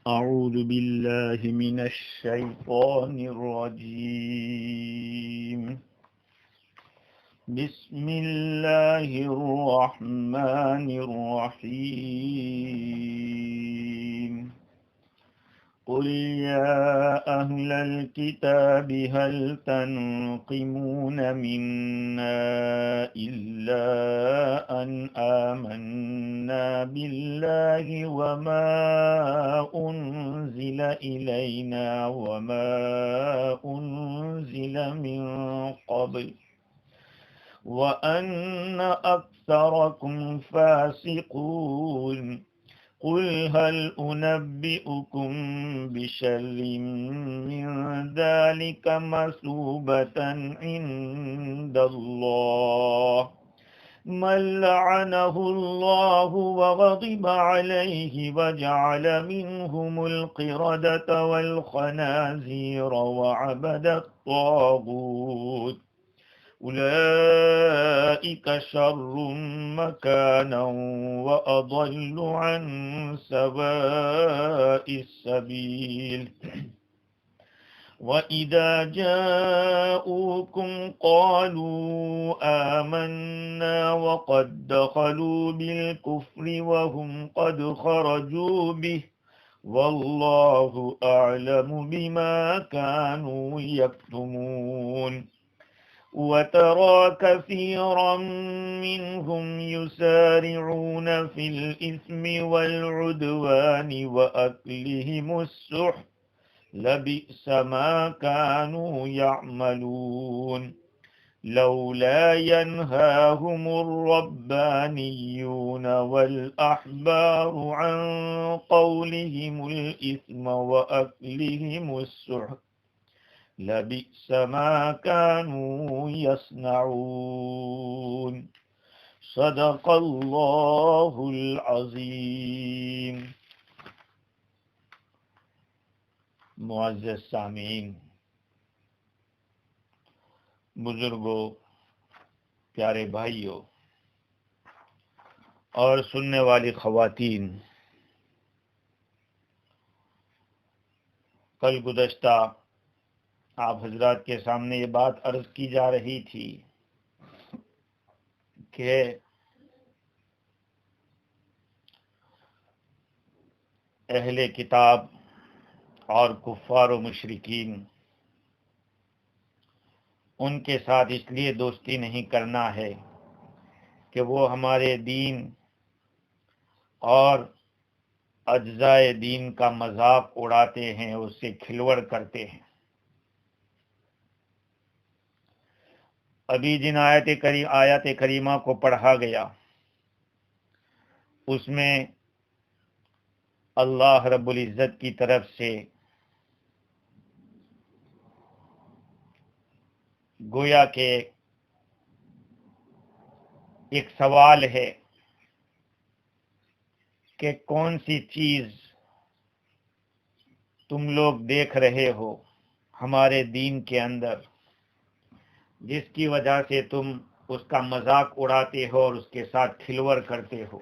أعوذ بالله من الشيطان الرجيم. بسم الله الرحمن الرحيم. قل يا أهل الكتاب هل تنقمون منا إلا أن آمنا بالله وما أنزل إلينا وما أنزل من قبل وأن أكثركم فاسقون. قل هل أنبئكم بشر من ذلك مثوبة عند الله من لعنه الله وغضب عليه وجعل منهم القردة والخنازير وعبد الطاغوت أولئك شر مكانا وأضل عن سواء السبيل. وإذا جاءوكم قالوا آمنا وقد دخلوا بالكفر وهم قد خرجوا به والله أعلم بما كانوا يكتمون. وترى كثيرا منهم يسارعون في الإثم والعدوان وأكلهم السحت لبئس ما كانوا يعملون. لولا ينهاهم الربانيون والأحبار عن قولهم الإثم وأكلهم السحت لبئس ما كانوا يصنعون. صدق اللہ العظیم. معزز سامعین، بزرگوں، پیارے بھائیوں اور سننے والی خواتین، کل گزشتہ آپ حضرات کے سامنے یہ بات عرض کی جا رہی تھی کہ اہل کتاب اور کفار و مشرکین، ان کے ساتھ اس لیے دوستی نہیں کرنا ہے کہ وہ ہمارے دین اور اجزائے دین کا مذاق اڑاتے ہیں، اس سے کھلوڑ کرتے ہیں. ابھی جن آیات کریمہ کو پڑھا گیا اس میں اللہ رب العزت کی طرف سے گویا کہ ایک سوال ہے کہ کون سی چیز تم لوگ دیکھ رہے ہو ہمارے دین کے اندر جس کی وجہ سے تم اس کا مذاق اڑاتے ہو اور اس کے ساتھ کھلوڑ کرتے ہو.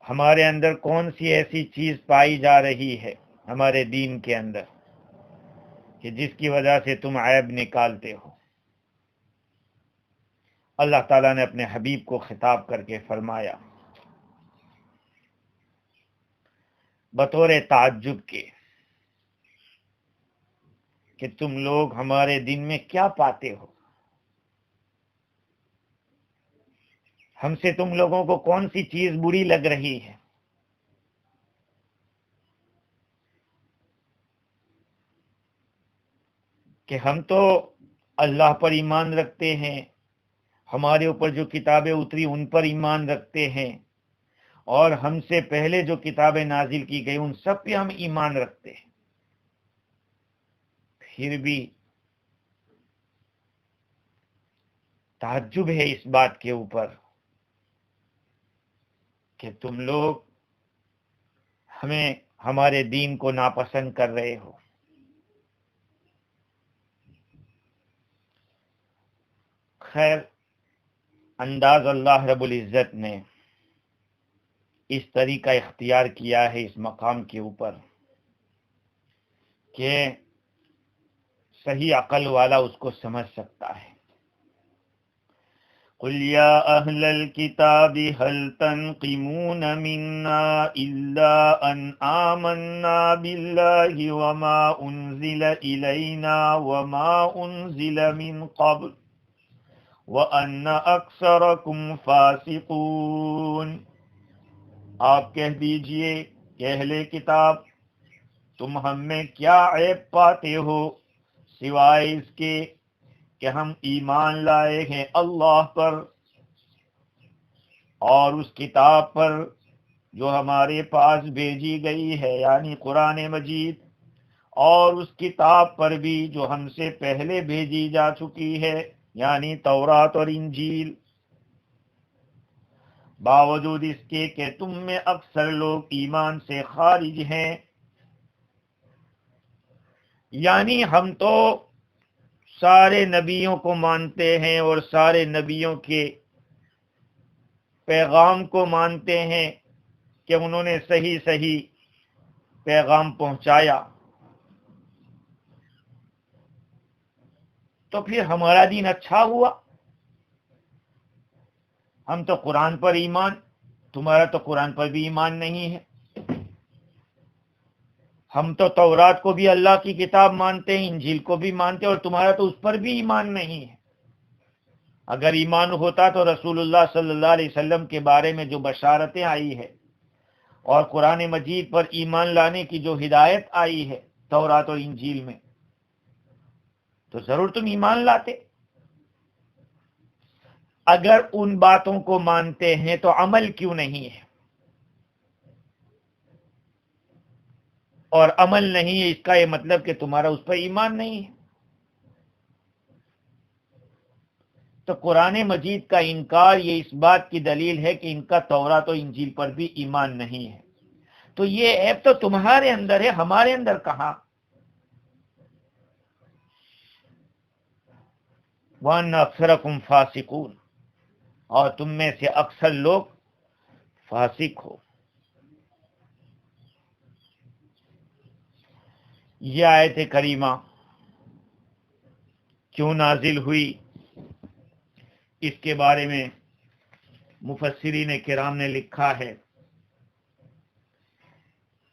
ہمارے اندر کون سی ایسی چیز پائی جا رہی ہے ہمارے دین کے اندر کہ جس کی وجہ سے تم عیب نکالتے ہو. اللہ تعالیٰ نے اپنے حبیب کو خطاب کر کے فرمایا بطور تعجب کے کہ تم لوگ ہمارے دین میں کیا پاتے ہو، ہم سے تم لوگوں کو کون سی چیز بری لگ رہی ہے. کہ ہم تو اللہ پر ایمان رکھتے ہیں، ہمارے اوپر جو کتابیں اتری ان پر ایمان رکھتے ہیں، اور ہم سے پہلے جو کتابیں نازل کی گئی ان سب پہ ہم ایمان رکھتے ہیں، پھر بھی تعجب ہے اس بات کے اوپر کہ تم لوگ ہمیں ہمارے دین کو ناپسند کر رہے ہو. خیر، انداز اللہ رب العزت نے اس طریقہ اختیار کیا ہے اس مقام کے اوپر کہ صحیح عقل والا اس کو سمجھ سکتا ہے۔ قل یا اہل الکتاب هل تنقمون منا الا ان آمنا باللہ وما انزل الینا وما انزل من قبل وان اکثرکم فاسقون۔ آپ کہہ دیجئے کہ اہل کتاب تم ہم میں کیا عیب پاتے ہو سوائے اس کے کہ ہم ایمان لائے ہیں اللہ پر اور اس کتاب پر جو ہمارے پاس بھیجی گئی ہے یعنی قرآن مجید، اور اس کتاب پر بھی جو ہم سے پہلے بھیجی جا چکی ہے یعنی تورات اور انجیل، باوجود اس کے کہ تم میں اکثر لوگ ایمان سے خارج ہیں۔ یعنی ہم تو سارے نبیوں کو مانتے ہیں اور سارے نبیوں کے پیغام کو مانتے ہیں کہ انہوں نے صحیح صحیح پیغام پہنچایا، تو پھر ہمارا دین اچھا ہوا۔ ہم تو قرآن پر ایمان، تمہارا تو قرآن پر بھی ایمان نہیں ہے۔ ہم تو تورات کو بھی اللہ کی کتاب مانتے ہیں، انجیل کو بھی مانتے ہیں، اور تمہارا تو اس پر بھی ایمان نہیں ہے۔ اگر ایمان ہوتا تو رسول اللہ صلی اللہ علیہ وسلم کے بارے میں جو بشارتیں آئی ہے اور قرآن مجید پر ایمان لانے کی جو ہدایت آئی ہے تورات اور انجیل میں، تو ضرور تم ایمان لاتے۔ اگر ان باتوں کو مانتے ہیں تو عمل کیوں نہیں ہے؟ اور عمل نہیں ہے اس کا یہ مطلب کہ تمہارا اس پر ایمان نہیں ہے۔ تو قرآن مجید کا انکار یہ اس بات کی دلیل ہے کہ ان کا تورات و انجیل پر بھی ایمان نہیں ہے۔ تو یہ عیب تو تمہارے اندر ہے، ہمارے اندر کہاں؟ وَأَنَّ أَكْثَرَكُمْ فَاسِقُونَ، اور تم میں سے اکثر لوگ فاسق ہو۔ یہ آیت کریمہ کیوں نازل ہوئی اس کے بارے میں مفسرین کرام نے لکھا ہے،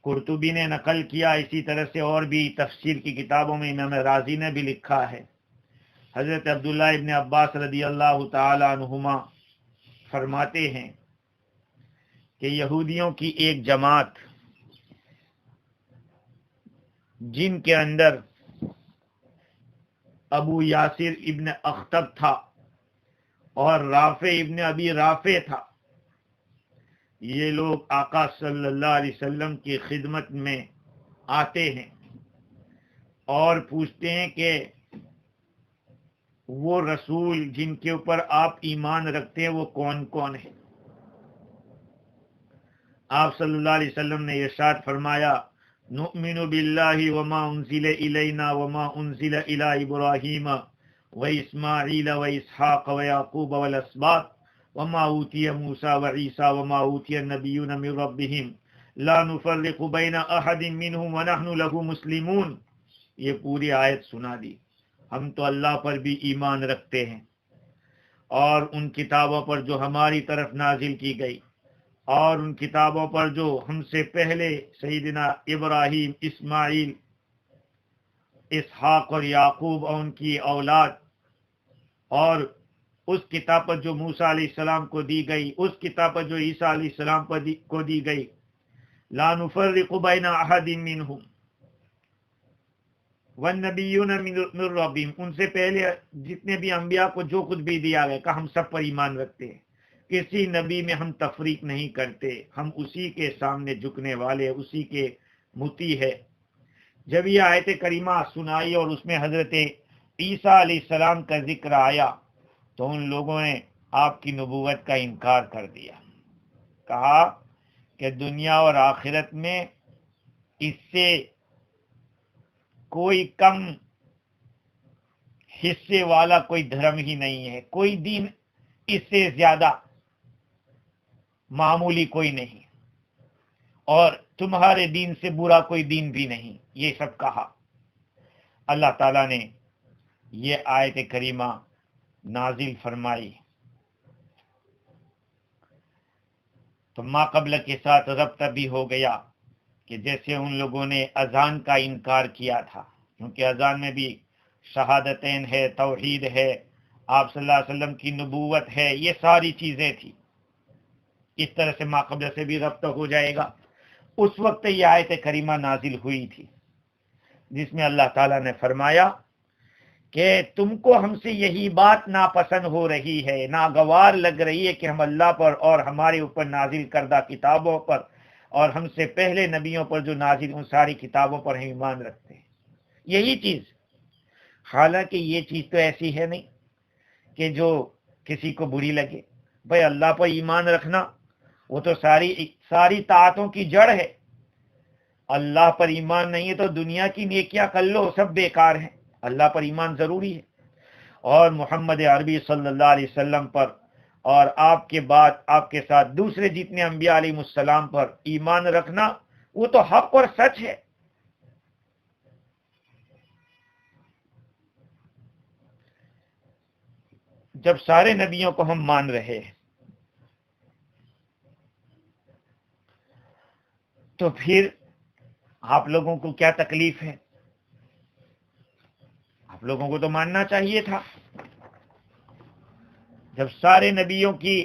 قرطبی نے نقل کیا، اسی طرح سے اور بھی تفسیر کی کتابوں میں امام رازی نے بھی لکھا ہے۔ حضرت عبداللہ ابن عباس رضی اللہ تعالی عنہما فرماتے ہیں کہ یہودیوں کی ایک جماعت جن کے اندر ابو یاسر ابن اخطب تھا اور رافع ابن ابی رافع تھا، یہ لوگ آقا صلی اللہ علیہ وسلم کی خدمت میں آتے ہیں اور پوچھتے ہیں کہ وہ رسول جن کے اوپر آپ ایمان رکھتے ہیں وہ کون کون ہیں؟ آپ صلی اللہ علیہ وسلم نے ارشاد فرمایا، نؤمن باللہ وما انزل الینا وما انزل الی ابراہیم واسماعیل واسحاق ویعقوب والاسباط وما اوتی موسیٰ وعیسیٰ وما اوتی النبیون من ربہم لا نفرق بین احد منہم ونحن له مسلمون۔ یہ پوری آیت سنا دی۔ ہم تو اللہ پر بھی ایمان رکھتے ہیں اور ان کتابوں پر جو ہماری طرف نازل کی گئی اور ان کتابوں پر جو ہم سے پہلے سیدنا ابراہیم، اسماعیل، اسحاق اور یعقوب اور ان کی اولاد، اور اس کتاب پر جو موسیٰ علیہ السلام کو دی گئی، اس کتاب پر جو عیسیٰ علیہ السلام کو دی گئی، لا نفرق بین احد منہم والنبیون من ربہم، ان سے پہلے جتنے بھی انبیاء کو جو کچھ بھی دیا گیا کہ ہم سب پر ایمان رکھتے ہیں، کسی نبی میں ہم تفریق نہیں کرتے، ہم اسی کے سامنے جھکنے والے، اسی کے مطیع ہے۔ جب یہ آیت کریمہ سنائی اور اس میں حضرت عیسیٰ علیہ السلام کا ذکر آیا تو ان لوگوں نے آپ کی نبوت کا انکار کر دیا، کہا کہ دنیا اور آخرت میں اس سے کوئی کم حصے والا کوئی دھرم ہی نہیں ہے، کوئی دین اس سے زیادہ معمولی کوئی نہیں۔ اور تمہارے دین سے برا کوئی دین بھی نہیں، یہ سب کہا۔ اللہ تعالیٰ نے یہ آیت کریمہ نازل فرمائی تو ما قبل کے ساتھ ربط بھی ہو گیا کہ جیسے ان لوگوں نے اذان کا انکار کیا تھا، کیونکہ اذان میں بھی شہادتین ہے، توحید ہے، آپ صلی اللہ علیہ وسلم کی نبوت ہے، یہ ساری چیزیں تھی، اس طرح سے ما قبل سے بھی ربط ہو جائے گا۔ اس وقت یہ آیت کریمہ نازل ہوئی تھی جس میں اللہ تعالیٰ نے فرمایا کہ تم کو ہم سے یہی بات ناپسند ہو رہی ہے، ناگوار لگ رہی ہے کہ ہم اللہ پر اور ہمارے اوپر نازل کردہ کتابوں پر اور ہم سے پہلے نبیوں پر جو نازل ان ساری کتابوں پر ہم ایمان رکھتے ہیں، یہی چیز۔ حالانکہ یہ چیز تو ایسی ہے نہیں کہ جو کسی کو بری لگے۔ بھائی اللہ پر ایمان رکھنا وہ تو ساری طاعتوں کی جڑ ہے۔ اللہ پر ایمان نہیں ہے تو دنیا کی نیکیاں کر لو، سب بیکار ہیں۔ اللہ پر ایمان ضروری ہے، اور محمد عربی صلی اللہ علیہ وسلم پر اور آپ کے بعد آپ کے ساتھ دوسرے جتنے انبیاء علیہ السلام پر ایمان رکھنا وہ تو حق اور سچ ہے۔ جب سارے نبیوں کو ہم مان رہے ہیں تو پھر آپ لوگوں کو کیا تکلیف ہے؟ آپ لوگوں کو تو ماننا چاہیے تھا۔ جب سارے نبیوں کی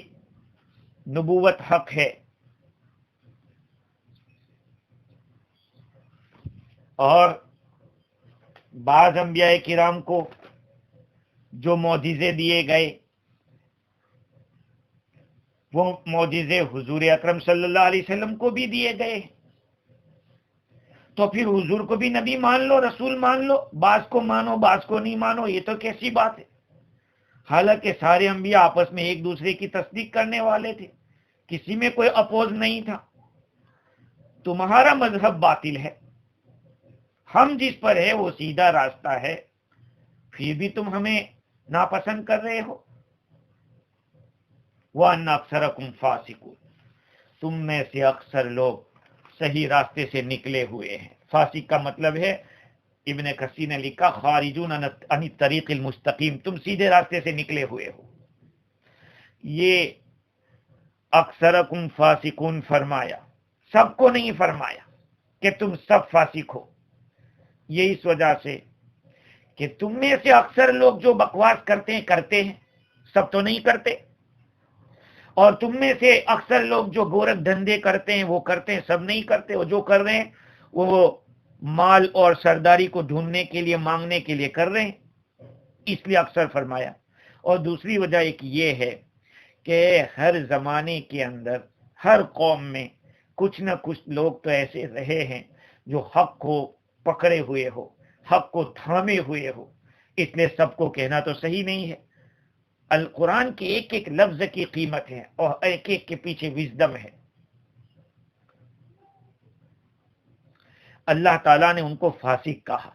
نبوت حق ہے اور بعض انبیاء کرام کو جو معجزے دیے گئے وہ معجزے حضور اکرم صلی اللہ علیہ وسلم کو بھی دیے گئے، تو پھر حضور کو بھی نبی مان لو، رسول مان لو، بعض کو مانو بعض کو نہیں مانو، یہ تو کیسی بات ہے؟ حالانکہ سارے انبیاء آپس میں ایک دوسرے کی تصدیق کرنے والے تھے، کسی میں کوئی اپوز نہیں تھا۔ تمہارا مذہب باطل ہے، ہم جس پر ہے وہ سیدھا راستہ ہے، پھر بھی تم ہمیں ناپسند کر رہے ہو۔ وَأَنَّ أَكْثَرَكُمْ فَاسِقُونَ، تم میں سے اکثر لوگ صحیح راستے سے نکلے ہوئے ہیں۔ فاسق کا مطلب ہے، ابن کثیر نے لکھا، خارجون عن الطریق المستقیم، تم سیدھے راستے سے نکلے ہوئے ہو۔ یہ اکثرکم فاسقون فرمایا، سب کو نہیں فرمایا کہ تم سب فاسق ہو۔ یہ اس وجہ سے کہ تم میں سے اکثر لوگ جو بکواس کرتے ہیں، سب تو نہیں کرتے، اور تم میں سے اکثر لوگ جو گورکھ دھندے کرتے ہیں وہ کرتے ہیں، سب نہیں کرتے۔ وہ جو کر رہے ہیں وہ مال اور سرداری کو ڈھونڈنے کے لیے، مانگنے کے لیے کر رہے ہیں، اس لیے اکثر فرمایا۔ اور دوسری وجہ ایک یہ ہے کہ ہر زمانے کے اندر ہر قوم میں کچھ نہ کچھ لوگ تو ایسے رہے ہیں جو حق کو پکڑے ہوئے ہو، حق کو تھامے ہوئے ہو، اس لیے سب کو کہنا تو صحیح نہیں ہے۔ القرآن کے ایک ایک لفظ کی قیمت ہے اور ایک ایک کے پیچھے وزڈم ہے۔ اللہ تعالیٰ نے ان کو فاسق کہا،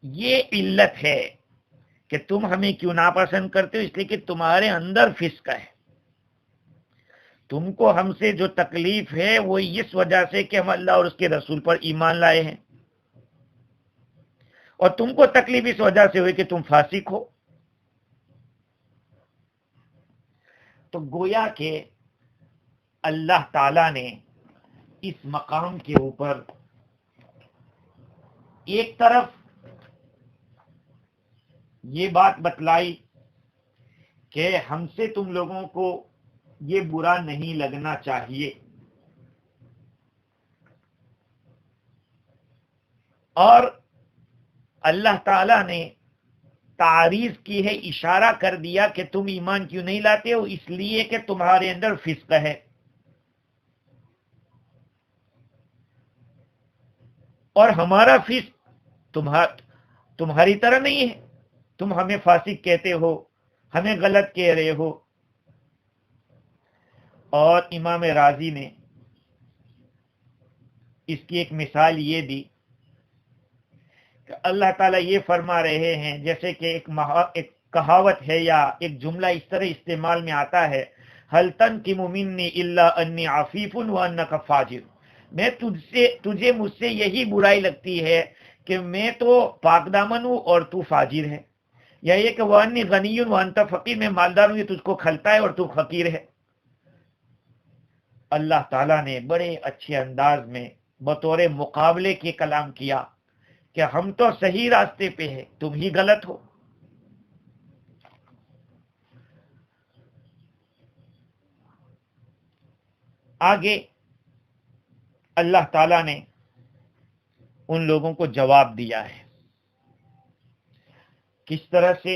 یہ علت ہے کہ تم ہمیں کیوں ناپسند کرتے ہو، اس لیے کہ تمہارے اندر فسق ہے۔ تم کو ہم سے جو تکلیف ہے وہ اس وجہ سے کہ ہم اللہ اور اس کے رسول پر ایمان لائے ہیں، اور تم کو تکلیف اس وجہ سے ہوئی کہ تم فاسق ہو۔ تو گویا کہ اللہ تعالیٰ نے اس مقام کے اوپر ایک طرف یہ بات بتلائی کہ ہم سے تم لوگوں کو یہ برا نہیں لگنا چاہیے، اور اللہ تعالیٰ نے تعریف کی ہے، اشارہ کر دیا کہ تم ایمان کیوں نہیں لاتے ہو، اس لیے کہ تمہارے اندر فسق ہے، اور ہمارا فسق تمہاری طرح نہیں ہے۔ تم ہمیں فاسق کہتے ہو، ہمیں غلط کہہ رہے ہو۔ اور امام راضی نے اس کی ایک مثال یہ دی کہ اللہ تعالیٰ یہ فرما رہے ہیں، جیسے کہ ایک کہاوت ہے یا ایک جملہ اس طرح استعمال میں آتا ہے، هل تنقم مني الا انی عفیف وانک فاجر، میں تجھے مجھ سے یہی برائی لگتی ہے کہ میں تو پاک دامن ہوں اور تو فاجر ہے، یا یہ کہ وانی غنی وانت فقیر، میں مالدار ہوں یہ تجھ کو کھلتا ہے اور تو فقیر ہے۔ اللہ تعالیٰ نے بڑے اچھے انداز میں بطور مقابلے کے کلام کیا کہ ہم تو صحیح راستے پہ ہیں، تم ہی غلط ہو۔ آگے اللہ تعالیٰ نے ان لوگوں کو جواب دیا ہے، کس طرح سے؟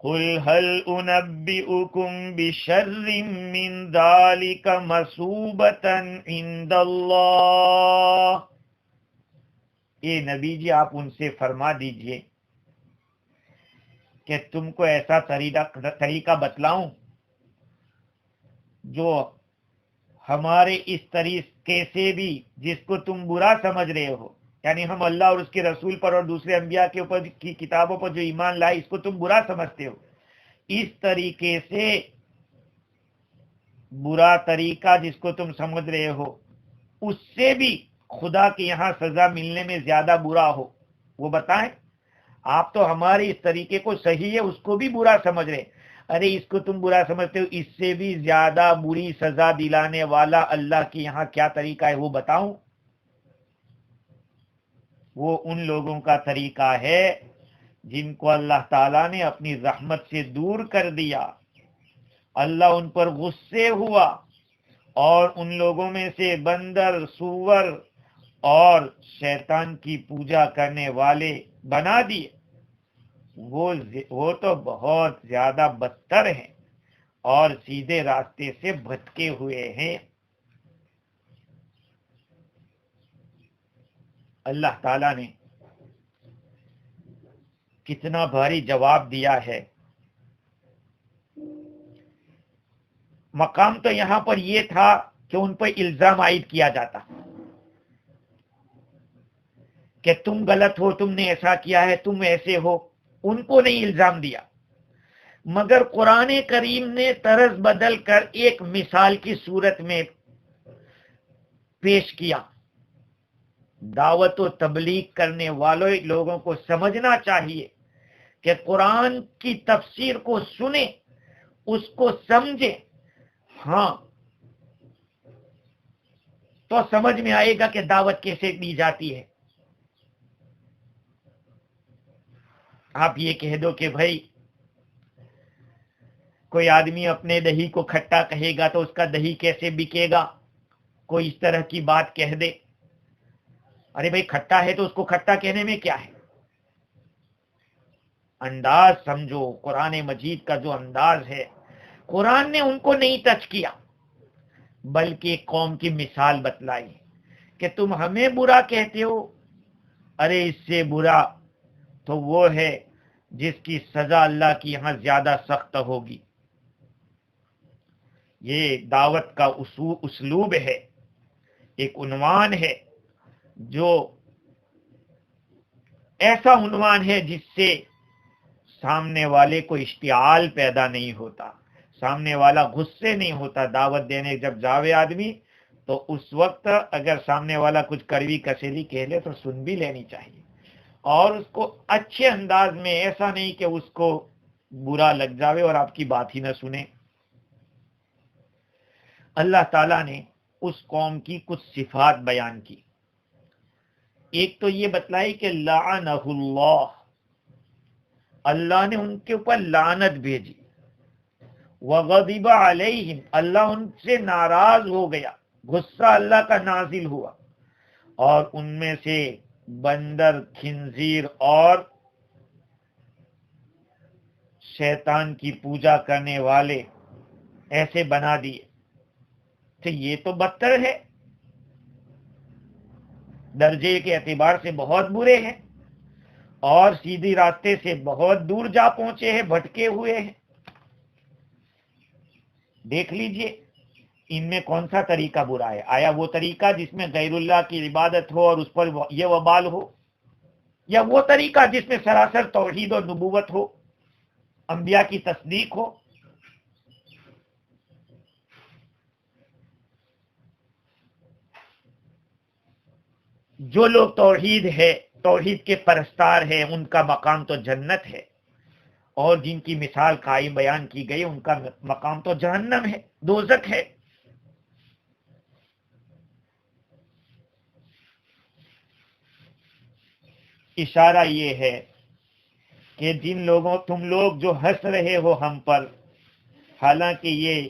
قُلْ هَلْ أُنَبِّئُكُمْ بِشَرٍّ مِّن ذَلِكَ مَثُوبَةً عِندَ اللَّهِ، اے نبی جی آپ ان سے فرما دیجئے کہ تم کو ایسا طریقہ بتلاؤں جو ہمارے اس طریقے سے بھی جس کو تم برا سمجھ رہے ہو، یعنی ہم اللہ اور اس کے رسول پر اور دوسرے انبیاء کے اوپر کی کتابوں پر جو ایمان لائے اس کو تم برا سمجھتے ہو، اس طریقے سے برا طریقہ جس کو تم سمجھ رہے ہو اس سے بھی خدا کے یہاں سزا ملنے میں زیادہ برا ہو وہ بتائیں۔ آپ تو ہمارے اس طریقے کو صحیح ہے اس کو بھی برا سمجھ رہے، ارے اس کو تم برا سمجھتے ہو، اس سے بھی زیادہ بری سزا دلانے والا اللہ کے یہاں کیا طریقہ ہے وہ بتاؤں؟ وہ ان لوگوں کا طریقہ ہے جن کو اللہ تعالیٰ نے اپنی رحمت سے دور کر دیا، اللہ ان پر غصے ہوا اور ان لوگوں میں سے بندر، سور اور شیطان کی پوجا کرنے والے بنا دیے، وہ تو بہت زیادہ بدتر ہیں اور سیدھے راستے سے بھٹکے ہوئے ہیں۔ اللہ تعالیٰ نے کتنا بھاری جواب دیا ہے۔ مقام تو یہاں پر یہ تھا کہ ان پر الزام عائد کیا جاتا کہ تم غلط ہو، تم نے ایسا کیا ہے، تم ایسے ہو، ان کو نہیں الزام دیا، مگر قرآن کریم نے طرز بدل کر ایک مثال کی صورت میں پیش کیا۔ دعوت و تبلیغ کرنے والوں لوگوں کو سمجھنا چاہیے کہ قرآن کی تفسیر کو سنیں، اس کو سمجھیں، ہاں تو سمجھ میں آئے گا کہ دعوت کیسے دی جاتی ہے۔ آپ یہ کہہ دو کہ بھائی کوئی آدمی اپنے دہی کو کھٹا کہے گا تو اس کا دہی کیسے بکے گا، کوئی اس طرح کی بات کہہ دے، ارے بھائی کھٹا ہے تو اس کو کھٹا کہنے میں کیا ہے؟ انداز سمجھو، قرآن مجید کا جو انداز ہے، قرآن نے ان کو نہیں ٹچ کیا بلکہ ایک قوم کی مثال بتلائی کہ تم ہمیں برا کہتے ہو، ارے اس سے برا تو وہ ہے جس کی سزا اللہ کی یہاں زیادہ سخت ہوگی۔ یہ دعوت کا اسلوب ہے، ایک عنوان ہے جو ایسا عنوان ہے جس سے سامنے والے کو اشتعال پیدا نہیں ہوتا، سامنے والا غصے نہیں ہوتا۔ دعوت دینے جب جاوے آدمی تو اس وقت اگر سامنے والا کچھ کڑوی کسیلی کہہ لے تو سن بھی لینی چاہیے، اور اس کو اچھے انداز میں، ایسا نہیں کہ اس کو برا لگ جاوے اور آپ کی بات ہی نہ سنے۔ اللہ تعالیٰ نے اس قوم کی کچھ صفات بیان کی۔ ایک تو یہ بتلائی کہ لعنہ اللہ، اللہ نے ان کے اوپر لعنت بھیجی، وغضب علیہم، اللہ ان سے ناراض ہو گیا، غصہ اللہ کا نازل ہوا، اور ان میں سے بندر، خنزیر اور شیطان کی پوجا کرنے والے ایسے بنا دیے۔ تو یہ تو بدتر ہے، درجے کے اعتبار سے بہت برے ہیں اور سیدھی راستے سے بہت دور جا پہنچے ہیں، بھٹکے ہوئے ہیں۔ دیکھ لیجئے ان میں کون سا طریقہ برا ہے، آیا وہ طریقہ جس میں غیر اللہ کی عبادت ہو اور اس پر یہ وبال ہو، یا وہ طریقہ جس میں سراسر توحید اور نبوت ہو، انبیاء کی تصدیق ہو؟ جو لوگ توحید کے پرستار ہیں ان کا مقام تو جنت ہے، اور جن کی مثال قائم بیان کی گئی ان کا مقام تو جہنم ہے، دوزخ ہے۔ اشارہ یہ ہے کہ تم لوگ جو ہنس رہے ہو ہم پر، حالانکہ یہ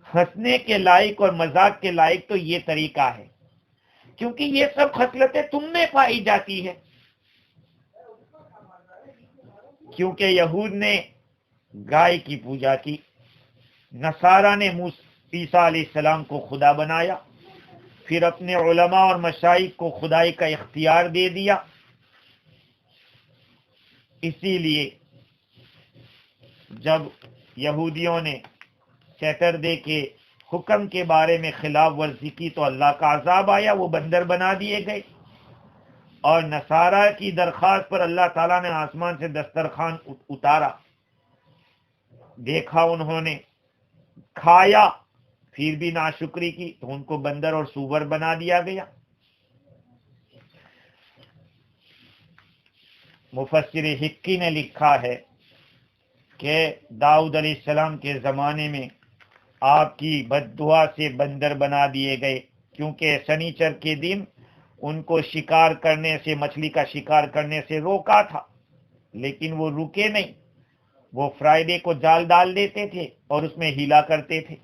ہنسنے کے لائق اور مذاق کے لائق تو یہ طریقہ ہے، کیونکہ یہ سب خصلتیں تم میں پائی جاتی ہے۔ کیونکہ یہود نے گائے کی پوجا کی، نصارہ نے عیسیٰ علیہ السلام کو خدا بنایا، پھر اپنے علماء اور مشائخ کو خدائی کا اختیار دے دیا۔ اسی لیے جب یہودیوں نے سیٹرڈے کے حکم کے بارے میں خلاف ورزی کی تو اللہ کا عذاب آیا، وہ بندر بنا دیے گئے، اور نصارہ کی درخواست پر اللہ تعالیٰ نے آسمان سے دسترخوان اتارا، دیکھا انہوں نے، کھایا، پھر بھی ناشکری کی تو ان کو بندر اور سور بنا دیا گیا۔ مفسر حقی نے لکھا ہے کہ داؤد علیہ السلام کے زمانے میں آپ کی بد دعا سے بندر بنا دیے گئے، کیونکہ سنیچر کے دن ان کو شکار کرنے سے، مچھلی کا شکار کرنے سے روکا تھا، لیکن وہ رکے نہیں، وہ فرائیڈے کو جال ڈال دیتے تھے اور اس میں ہیلا کرتے تھے،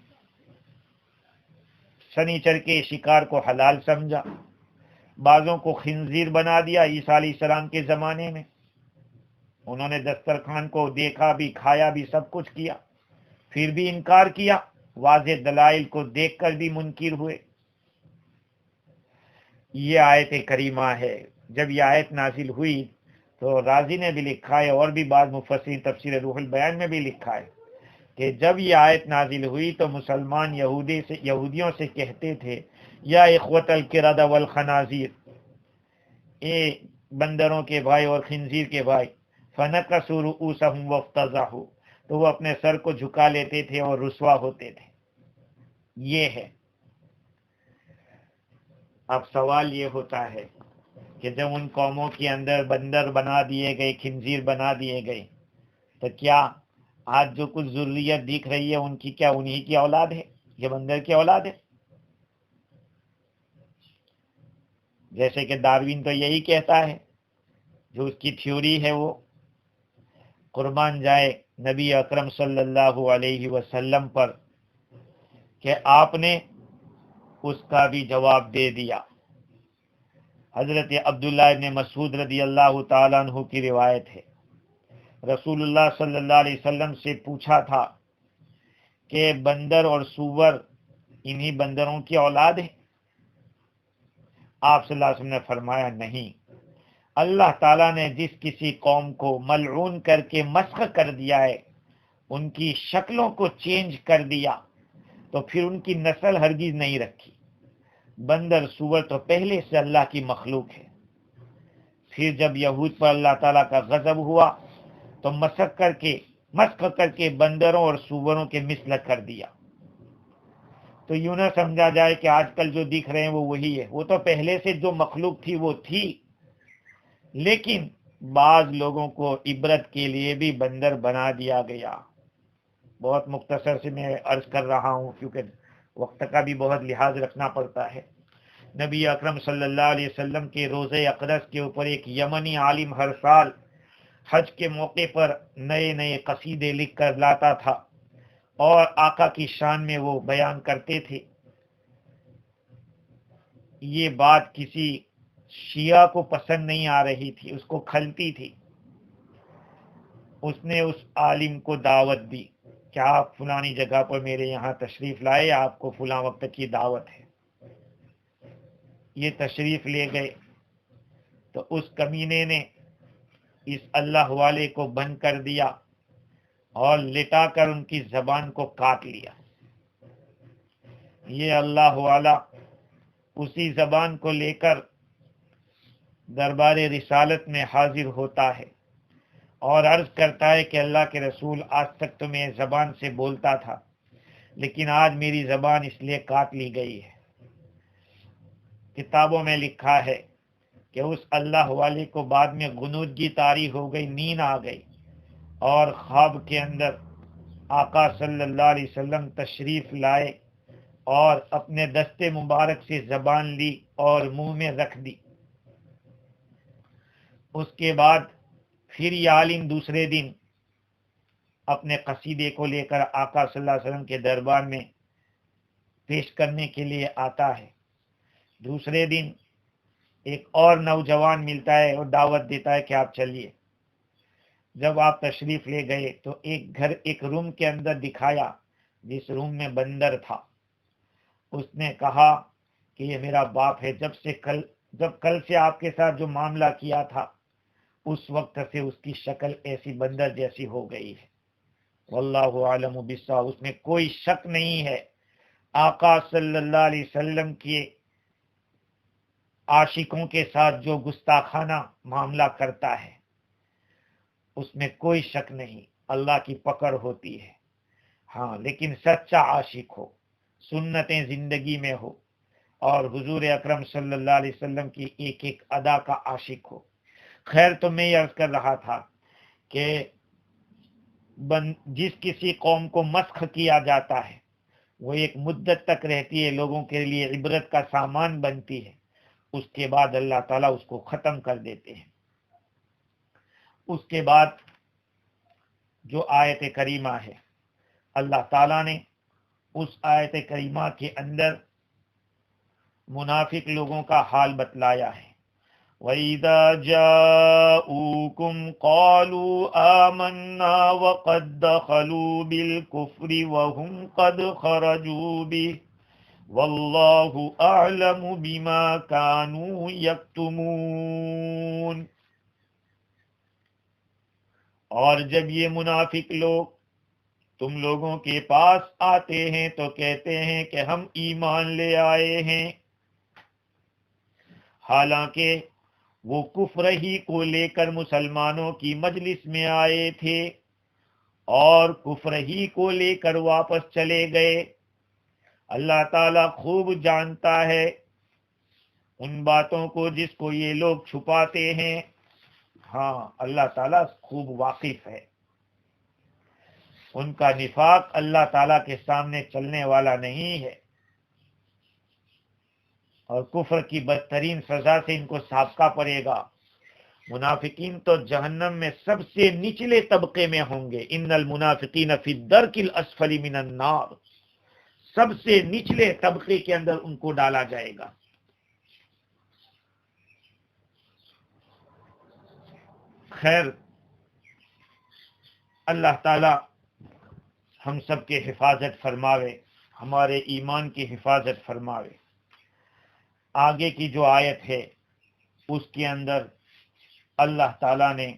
سنیچر کے شکار کو حلال سمجھا، بعضوں کو خنزیر بنا دیا۔ عیسیٰ علیہ السلام کے زمانے میں انہوں نے دسترخوان کو دیکھا بھی، کھایا بھی، سب کچھ کیا، پھر بھی انکار کیا، واضح دلائل کو دیکھ کر بھی منکر ہوئے۔ یہ آیت کریمہ ہے۔ جب یہ آیت نازل ہوئی تو رازی نے بھی لکھا ہے، اور بھی بعض مفسرین تفسیر روح البیان میں بھی لکھا ہے کہ جب یہ آیت نازل ہوئی تو مسلمان یہودیوں سے کہتے تھے، یا اخوت القرد والخنازیر، اے بندروں کے بھائی اور خنزیر کے بھائی، فنکسوا رؤوسہم وافتضحوا، تو وہ اپنے سر کو جھکا لیتے تھے اور رسوا ہوتے تھے۔ یہ ہے۔ اب سوال یہ ہوتا ہے کہ جب ان قوموں کے اندر بندر بنا دیے گئے، خنزیر بنا دیے گئے، تو کیا آج جو کچھ ذریت دکھ رہی ہے ان کی کیا انہی کی اولاد ہے؟ یہ بندر کی اولاد ہے؟ جیسے کہ داروین تو یہی کہتا ہے، جو اس کی تھیوری ہے، وہ قربان جائے نبی اکرم صلی اللہ علیہ وسلم پر کہ آپ نے اس کا بھی جواب دے دیا۔ حضرت عبداللہ ابن مسعود رضی اللہ تعالیٰ عنہ کی روایت ہے، رسول اللہ صلی اللہ علیہ وسلم سے پوچھا تھا کہ بندر اور سور انہی بندروں کی اولاد ہے؟ آپ صلی اللہ علیہ وسلم نے فرمایا نہیں، اللہ تعالیٰ نے جس کسی قوم کو ملعون کر کے مسخ کر دیا ہے، ان کی شکلوں کو چینج کر دیا، تو پھر ان کی نسل ہرگز نہیں رکھی۔ بندر سور تو پہلے سے اللہ کی مخلوق ہے، پھر جب یہود پر اللہ تعالیٰ کا غضب ہوا تو مسخ کر کے بندروں اور سوروں کے مثل کر دیا۔ تو یوں نہ سمجھا جائے کہ آج کل جو دکھ رہے ہیں وہ وہی ہے، وہ تو پہلے سے جو مخلوق تھی وہ تھی، لیکن بعض لوگوں کو عبرت کے لیے بھی بندر بنا دیا گیا۔ بہت مختصر سے میں عرض کر رہا ہوں کیونکہ وقت کا بھی بہت لحاظ رکھنا پڑتا ہے۔ نبی اکرم صلی اللہ علیہ وسلم کے روضہ اقدس کے اوپر ایک یمنی عالم ہر سال حج کے موقع پر نئے نئے قصیدے لکھ کر لاتا تھا اور آقا کی شان میں وہ بیان کرتے تھے۔ یہ بات کسی شیعہ کو پسند نہیں آ رہی تھی، اس کو کھلتی تھی۔ اس نے اس عالم کو دعوت دی کہ آپ فلانی جگہ پر میرے یہاں تشریف لائے، آپ کو فلاں وقت کی دعوت ہے۔ یہ تشریف لے گئے تو اس کمینے نے اس اللہ والے کو بند کر دیا اور لٹا کر ان کی زبان کو کاٹ لیا۔ یہ اللہ والا اسی زبان کو لے کر دربار رسالت میں حاضر ہوتا ہے اور عرض کرتا ہے کہ اللہ کے رسول، آج تک تو میں زبان سے بولتا تھا، لیکن آج میری زبان اس لیے کاٹ لی گئی ہے کتابوں میں لکھا ہے کہ اس اللہ والے کو بعد میں غنودگی طاری ہو گئی، نیند آ گئی، اور خواب کے اندر آقا صلی اللہ علیہ وسلم تشریف لائے اور اپنے دستے مبارک سے زبان لی اور منہ میں رکھ دی۔ اس کے بعد پھر یہ عالم دوسرے دن اپنے قصیدے کو لے کر آقا صلی اللہ علیہ وسلم کے دربار میں پیش کرنے کے لیے آتا ہے۔ دوسرے دن ایک اور نوجوان ملتا ہے اور دعوت دیتا ہے کہ آپ چلیے۔ جب آپ تشریف لے گئے تو ایک گھر، ایک روم کے اندر دکھایا، جس روم میں بندر تھا۔ اس نے کہا کہ یہ میرا باپ ہے، جب کل سے آپ کے ساتھ جو معاملہ کیا تھا اس وقت سے اس کی شکل ایسی بندر جیسی ہو گئی ہے۔ واللہ عالم بالصواب۔ اس میں کوئی شک نہیں ہے، آقا صلی اللہ علیہ وسلم کے عاشقوں کے ساتھ جو گستاخانہ معاملہ کرتا ہے اس میں کوئی شک نہیں، اللہ کی پکڑ ہوتی ہے۔ ہاں، لیکن سچا عاشق ہو، سنتیں زندگی میں ہو، اور حضور اکرم صلی اللہ علیہ وسلم کی ایک ایک ادا کا عاشق ہو۔ خیر، تو میں یہ عرض کر رہا تھا کہ جس کسی قوم کو مسخ کیا جاتا ہے وہ ایک مدت تک رہتی ہے، لوگوں کے لیے عبرت کا سامان بنتی ہے، اس کے بعد اللہ تعالیٰ اس کو ختم کر دیتے ہیں۔ اس کے بعد جو آیت کریمہ ہے، اللہ تعالیٰ نے اس آیت کریمہ کے اندر منافق لوگوں کا حال بتلایا ہے۔ وَإِذَا جَاءُوكُمْ قَالُوا آمَنَّا وَقَدْ دَخَلُوا بِالْكُفْرِ وَهُمْ قَدْ خَرَجُوا بِهِ وَاللَّهُ أَعْلَمُ بِمَا كَانُوا يَكْتُمُونَ۔ اور جب یہ منافق لوگ تم لوگوں کے پاس آتے ہیں تو کہتے ہیں کہ ہم ایمان لے آئے ہیں، حالانکہ وہ کفر ہی کو لے کر مسلمانوں کی مجلس میں آئے تھے اور کفر ہی کو لے کر واپس چلے گئے۔ اللہ تعالیٰ خوب جانتا ہے ان باتوں کو جس کو یہ لوگ چھپاتے ہیں۔ ہاں، اللہ تعالیٰ خوب واقف ہے، ان کا نفاق اللہ تعالیٰ کے سامنے چلنے والا نہیں ہے، اور کفر کی بدترین سزا سے ان کو سابقہ پڑے گا۔ منافقین تو جہنم میں سب سے نچلے طبقے میں ہوں گے۔ ان المنافقین فی الدرک الاسفل من النار، سب سے نچلے طبقے کے اندر ان کو ڈالا جائے گا۔ خیر، اللہ تعالی ہم سب کے حفاظت فرماوے، ہمارے ایمان کی حفاظت فرماوے۔ آگے کی جو آیت ہے اس کے اندر اللہ تعالیٰ نے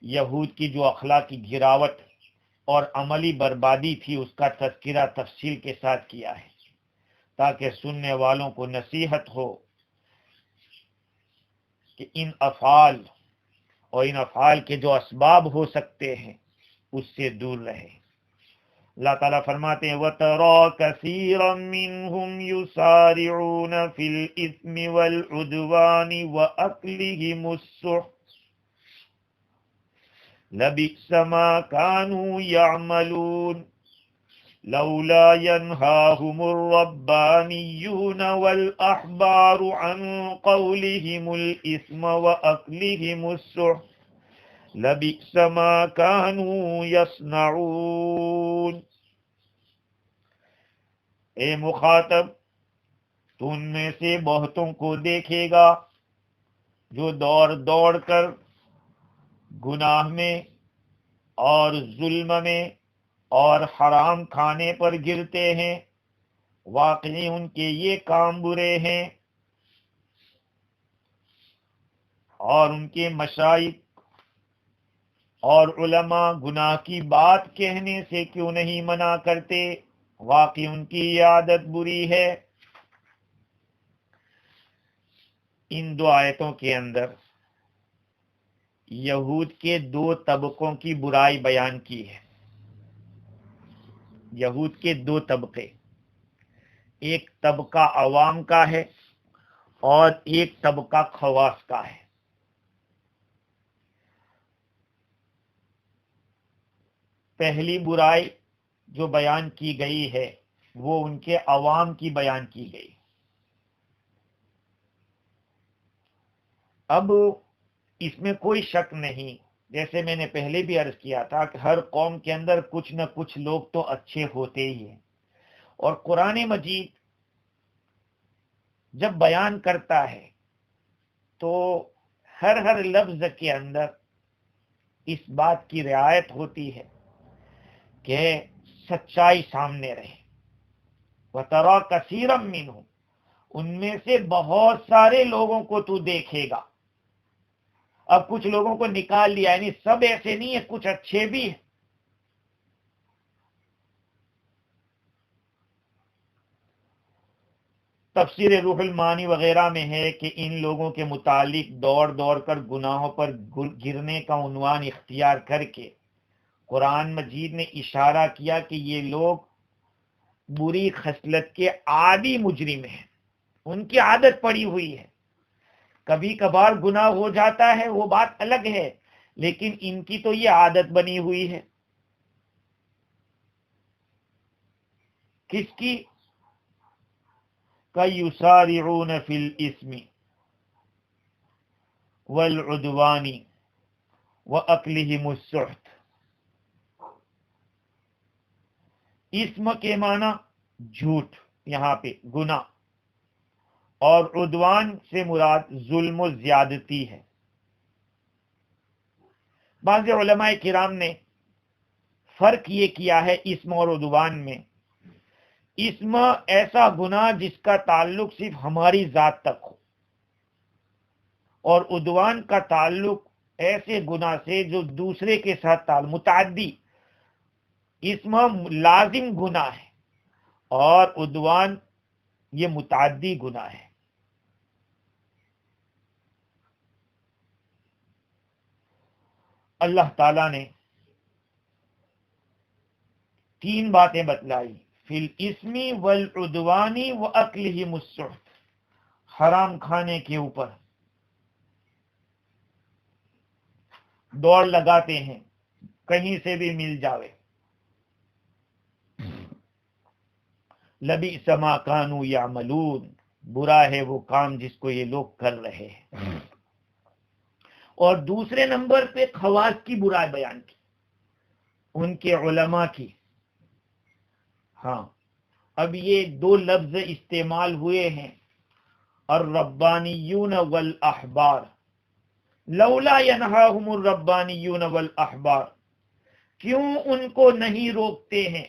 یہود کی جو اخلاقی گراوٹ اور عملی بربادی تھی اس کا تذکرہ تفصیل کے ساتھ کیا ہے، تاکہ سننے والوں کو نصیحت ہو کہ ان افعال اور ان افعال کے جو اسباب ہو سکتے ہیں اس سے دور رہے۔ اللہ تعالیٰ فرماتے ہیں وَتَرَى كَثِيرًا مِّنْهُمْ يُسَارِعُونَ فِي الْإِثْمِ وَالْعُدْوَانِ وَأَكْلِهِمُ السُّحْتَ لَبِئْسَ مَا كَانُوا يَعْمَلُونَ لَوْلَا يَنْهَاهُمُ الرَّبَّانِيُّونَ وَالْأَحْبَارُ عَنْ قَوْلِهِمُ الْإِثْمَ وَأَكْلِهِمُ السُّحْتَ لَبِئْسَ مَا كَانُوا يَصْنَعُونَ۔ اے مخاطب، تو ان میں سے بہتوں کو دیکھے گا جو دوڑ کر گناہ میں اور ظلم میں اور حرام کھانے پر گرتے ہیں، واقعی ان کے یہ کام برے ہیں، اور ان کے مشائخ اور علماء گناہ کی بات کہنے سے کیوں نہیں منع کرتے، واقعی ان کی یہ عادت بری ہے۔ ان دو آیتوں کے اندر یہود کے دو طبقوں کی برائی بیان کی ہے۔ یہود کے دو طبقے، ایک طبقہ عوام کا ہے اور ایک طبقہ خواص کا ہے۔ پہلی برائی جو بیان کی گئی ہے وہ ان کے عوام کی بیان کی گئی۔ اب اس میں کوئی شک نہیں، جیسے میں نے پہلے بھی عرض کیا تھا کہ ہر قوم کے اندر کچھ نہ کچھ لوگ تو اچھے ہوتے ہی ہیں، اور قرآن مجید جب بیان کرتا ہے تو ہر لفظ کے اندر اس بات کی رعایت ہوتی ہے کہ سچائی سامنے رہے۔ وَتَرَى كَثِيرًا مِّنْهُمْ، ان میں سے بہت سارے لوگوں کو تو دیکھے گا۔ اب کچھ لوگوں کو نکال لیا، یعنی سب ایسے نہیں ہے، کچھ اچھے بھی ہیں۔ تفسیر روح المعانی وغیرہ میں ہے کہ ان لوگوں کے متعلق دوڑ دوڑ کر گناہوں پر گرنے کا عنوان اختیار کر کے قرآن مجید نے اشارہ کیا کہ یہ لوگ بری خصلت کے عادی مجرم ہیں، ان کی عادت پڑی ہوئی ہے۔ کبھی کبھار گناہ ہو جاتا ہے وہ بات الگ ہے، لیکن ان کی تو یہ عادت بنی ہوئی ہے۔ کس کی؟ کَيُسَارِعُونَ فِي الْإِثْمِ وَالْعُدْوَانِ وَأَكْلِهِمُ السُّحْتَ۔ اسم کے معنی جھوٹ، یہاں پہ گناہ، اور عدوان سے مراد ظلم و زیادتی ہے۔ بعض علماء کرام نے فرق یہ کیا ہے اسم اور عدوان میں۔ اسم ایسا گناہ جس کا تعلق صرف ہماری ذات تک ہو، اور عدوان کا تعلق ایسے گناہ سے جو دوسرے کے ساتھ متعدی۔ اسم لازم گناہ ہے اور عدوان یہ متعدی گناہ ہے۔ اللہ تعالیٰ نے تین باتیں بتلائی، فی الاسم والعدوان واکلہم السحت، حرام کھانے کے اوپر دوڑ لگاتے ہیں، کہیں سے بھی مل جاوے۔ لبئس ما کانوا یعملون، برا ہے وہ کام جس کو یہ لوگ کر رہے ہیں۔ اور دوسرے نمبر پہ خواص کی برائی بیان کی، ان کے علماء کی۔ ہاں، اب یہ دو لفظ استعمال ہوئے ہیں، الربانیون والاحبار۔ لولا ینہاہم الربانیون والاحبار، کیوں ان کو نہیں روکتے ہیں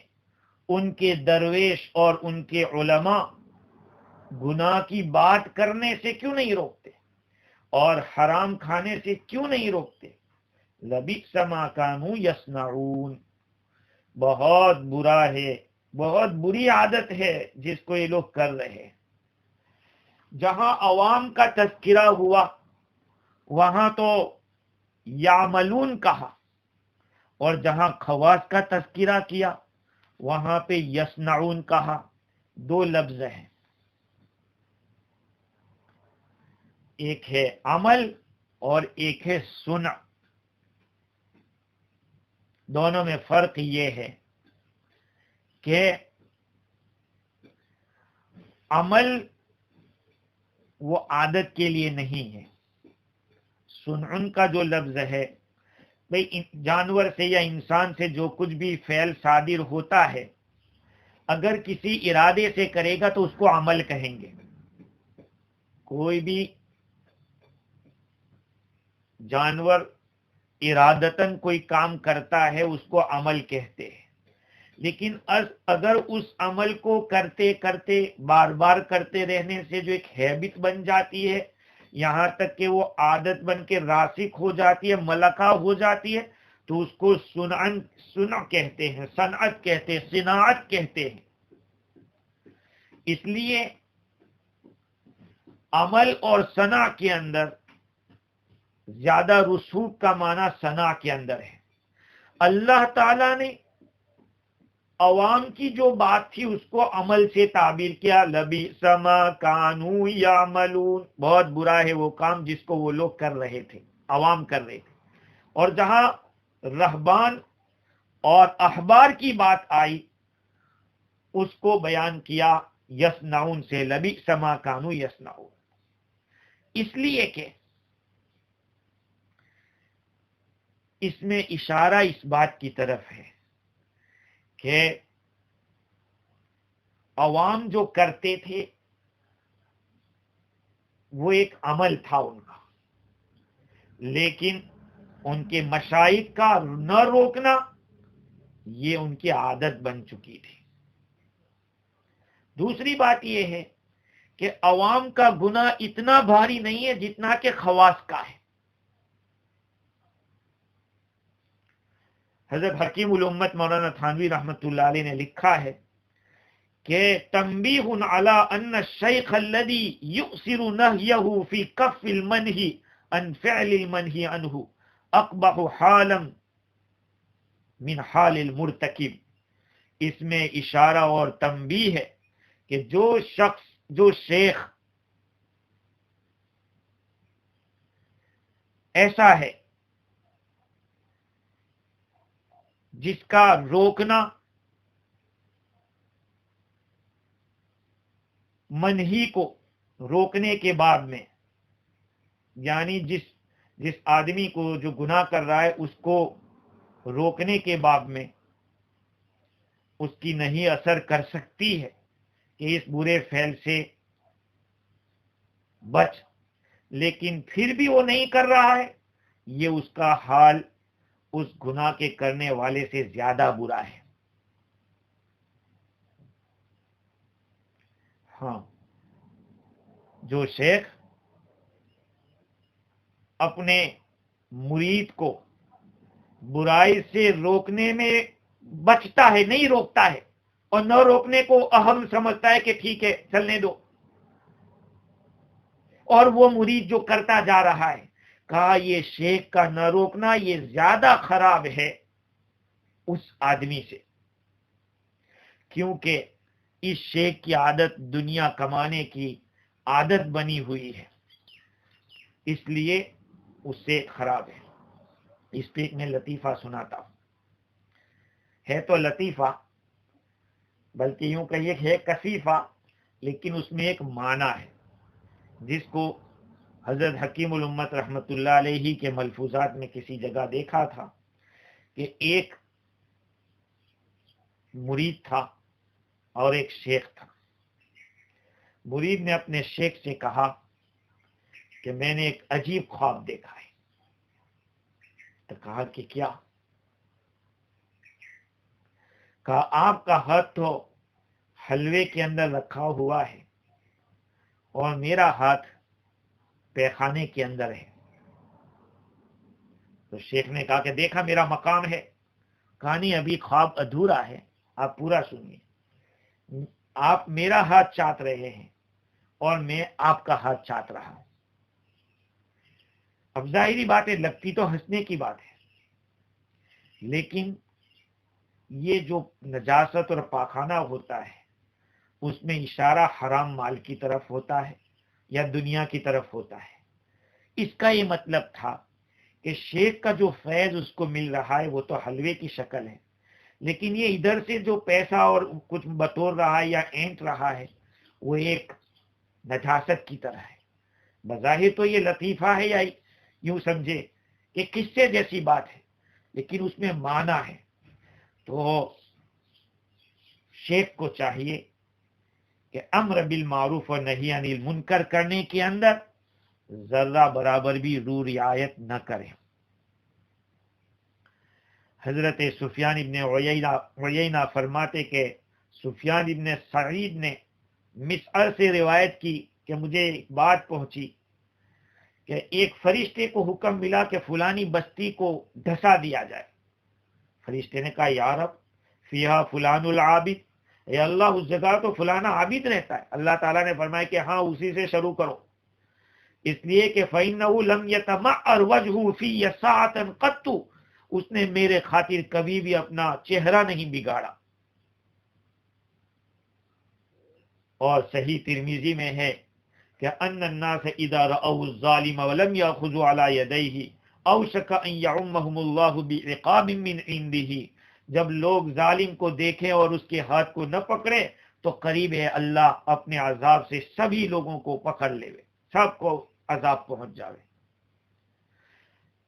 ان کے درویش اور ان کے علماء گناہ کی بات کرنے سے کیوں نہیں روکتے اور حرام کھانے سے کیوں نہیں روکتے؟ لبئس ما کانوا یصنعون، بہت برا ہے، بہت بری عادت ہے جس کو یہ لوگ کر رہے ہیں۔ جہاں عوام کا تذکرہ ہوا وہاں تو یعملون کہا، اور جہاں خواص کا تذکرہ کیا وہاں پہ یصنعون کہا۔ دو لفظ ہیں، ایک ہے عمل اور ایک ہے صنع۔ دونوں میں فرق یہ ہے کہ عمل وہ عادت کے لیے نہیں ہے۔ صنع کا جو لفظ ہے، بھئی جانور سے یا انسان سے جو کچھ بھی فعل صادر ہوتا ہے، اگر کسی ارادے سے کرے گا تو اس کو عمل کہیں گے۔ کوئی بھی جانور ارادتاً کوئی کام کرتا ہے اس کو عمل کہتے ہیں، لیکن اگر اس عمل کو کرتے کرتے بار بار کرتے رہنے سے جو ایک ہیبٹ بن جاتی ہے، یہاں تک کہ وہ عادت بن کے راسخ ہو جاتی ہے، ملکہ ہو جاتی ہے، تو اس کو صنع کہتے ہیں، صنعت کہتے ہیں، صناعت کہتے ہیں۔ اس لیے عمل اور صنع کے اندر زیادہ رسوخ کا معنی صنع کے اندر ہے۔ اللہ تعالیٰ نے عوام کی جو بات تھی اس کو عمل سے تعبیر کیا، لبئس ما کانوا یعملون، بہت برا ہے وہ کام جس کو وہ لوگ کر رہے تھے، عوام کر رہے تھے۔ اور جہاں رہبان اور احبار کی بات آئی اس کو بیان کیا یصنعون سے، لبئس ما کانوا یصنعون، اس لیے کہ اس میں اشارہ اس بات کی طرف ہے کہ عوام جو کرتے تھے وہ ایک عمل تھا ان کا، لیکن ان کے مشائخ کا نہ روکنا یہ ان کی عادت بن چکی تھی۔ دوسری بات یہ ہے کہ عوام کا گناہ اتنا بھاری نہیں ہے جتنا کہ خواص کا ہے۔ حضرت حکیم الامت مولانا تھانوی رحمۃ اللہ علیہ نے لکھا ہے کہ تنبیہ علی ان الشیخ الذی یؤثر نہیہ فی کف المنہی عن فعل المنہی عنہ اقبح حالا من حال المرتکب، اس میں اشارہ اور تنبیہ ہے کہ جو شیخ ایسا ہے جس کا روکنا منہی کو روکنے کے بعد میں، یعنی جس آدمی کو جو گناہ کر رہا ہے اس کو روکنے کے بعد میں اس کی نہیں اثر کر سکتی ہے کہ اس برے فعل سے بچ، لیکن پھر بھی وہ نہیں کر رہا ہے، یہ اس کا حال اس گناہ کے کرنے والے سے زیادہ برا ہے۔ ہاں، جو شیخ اپنے مرید کو برائی سے روکنے میں بچتا ہے، نہیں روکتا ہے، اور نہ روکنے کو اہم سمجھتا ہے کہ ٹھیک ہے چلنے دو، اور وہ مرید جو کرتا جا رہا ہے، کہا یہ شیخ کا نہ روکنا یہ زیادہ خراب ہے اس آدمی سے، کیونکہ اس شیخ کی عادت دنیا کمانے کی عادت بنی ہوئی ہے، اس لیے اس سے خراب ہے۔ اس پہ میں لطیفہ سناتا ہوں، ہے تو لطیفہ بلکہ یوں کہیے ہے کثیفہ، لیکن اس میں ایک معنی ہے جس کو حضرت حکیم الامت رحمت اللہ علیہ کے ملفوظات میں کسی جگہ دیکھا تھا کہ ایک مرید تھا اور ایک شیخ تھا۔ مرید نے اپنے شیخ سے کہا کہ میں نے ایک عجیب خواب دیکھا ہے۔ تو کہا کہ کیا؟ کہا آپ کا ہاتھ تو حلوے کے اندر رکھا ہوا ہے اور میرا ہاتھ پیخانے کے اندر ہے۔ تو شیخ نے کہا کہ دیکھا میرا مقام ہے؟ کہا نہیں، ابھی خواب ادھورا ہے، آپ پورا سنیے۔ آپ میرا ہاتھ چاٹ رہے ہیں اور میں آپ کا ہاتھ چاٹ رہا ہوں۔ اب ظاہری بات ہے، لگتی تو ہنسنے کی بات ہے، لیکن یہ جو نجاست اور پاخانہ ہوتا ہے اس میں اشارہ حرام مال کی طرف ہوتا ہے یا دنیا کی طرف ہوتا ہے۔ اس کا یہ مطلب تھا کہ شیخ کا جو فیض اس کو مل رہا ہے وہ تو حلوے کی شکل ہے، لیکن یہ ادھر سے جو پیسہ اور کچھ بطور رہا ہے یا اینٹ رہا ہے وہ ایک نجاست کی طرح ہے۔ بظاہر تو یہ لطیفہ ہے یا یوں سمجھے کہ قصے جیسی بات ہے، لیکن اس میں معنی ہے۔ تو شیخ کو چاہیے کہ امر بالمعروف اور نہی عن المنکر کرنے کے اندر ذرہ برابر بھی رو رعایت نہ کرے۔ حضرت سفیان ابن عیینہ فرماتے کہ سفیان ابن سعید نے مسعر سے روایت کی کہ مجھے ایک بات پہنچی کہ ایک فرشتے کو حکم ملا کہ فلانی بستی کو دھسا دیا جائے۔ فرشتے نے کہا یا رب فیہا فلان العابد، اے اللہ اس جگہ تو فلانا عابد رہتا ہے۔ اللہ تعالیٰ نے فرمایا کہ ہاں اسی سے شروع کرو، اس لیے کہ فَإِنَّهُ لَمْ يَتَمَعَّرْ وَجْهُهُ فِيَّ سَاعَةً قَطُّ، اس نے میرے خاطر کبھی بھی اپنا چہرہ نہیں بگاڑا۔ اور صحیح ترمذی میں ہے کہ ان الناس اذا رأوا الظالم ولم يأخذوا على يديه اوشك ان يعمهم الله بعقاب من عنده، جب لوگ ظالم کو دیکھیں اور اس کے ہاتھ کو نہ پکڑے تو قریب ہے اللہ اپنے عذاب سے سبھی لوگوں کو پکڑ لے، سب کو عذاب پہنچ جاوے۔